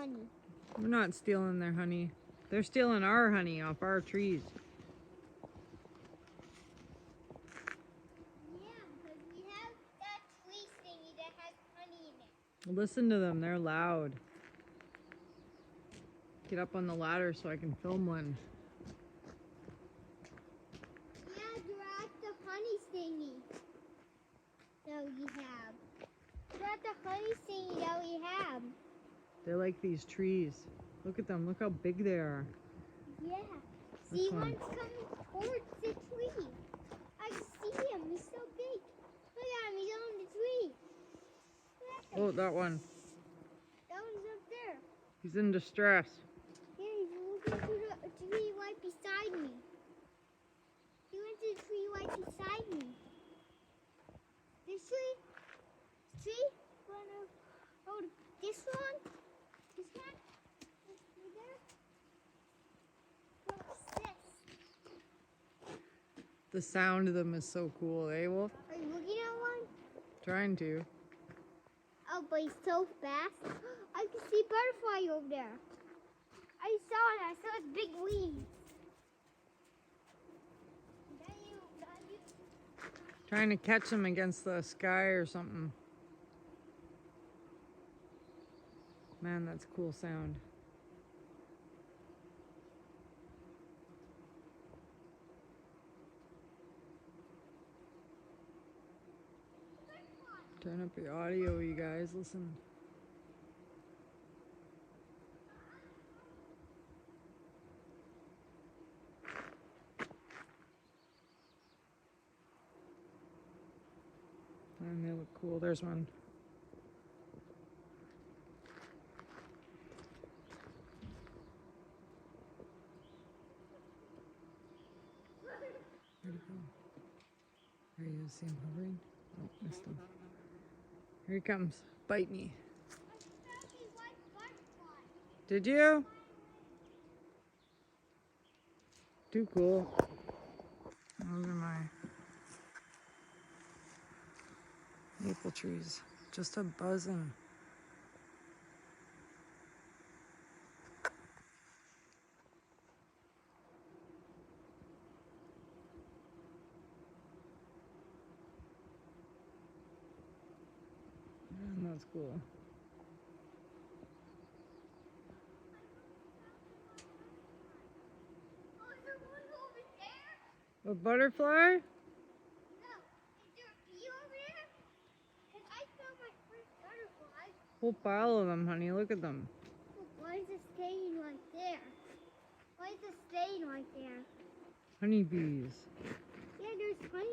honey. We're not stealing their honey. They're stealing our honey off our trees. Yeah, because we have that tree thingy that has honey in it. Listen to them. They're loud. Get up on the ladder so I can film one. Yeah, they're at the honey thingy that we have. They're at the honey thingy that we have. They're like these trees. Look at them. Look how big they are. Yeah. Which See, one? one's coming towards the tree. I see him. He's so big. Look at him. He's on the tree. Look at him. Oh, that one. That one's up there. He's in distress. Yeah, he's looking to the tree right beside me. He went to the tree right beside me. This tree? Tree? Oh, this one? This one? Right there? What's this? The sound of them is so cool, eh, Wolf? Are you looking at one? Trying to. Oh, but he's so fast. I can see butterfly over there. I saw it. I saw its big wings. That you. Trying to catch them against the sky or something. Man, that's a cool sound. Turn up your audio, you guys. Listen. And they look cool. There's one. Where'd he go? There he is. See him hovering? Oh, missed him. Here he comes. Bite me. Did you? Too cool. Those are my maple trees. Just a buzzing. Man, that's cool. Oh, is there one over there? A butterfly? No. Is there a bee over there? Because I saw my first butterfly. Whole pile of them, honey. Look at them. Look, why is it staying right there? Why is it staying right there? Honeybees. Yeah, there's honey.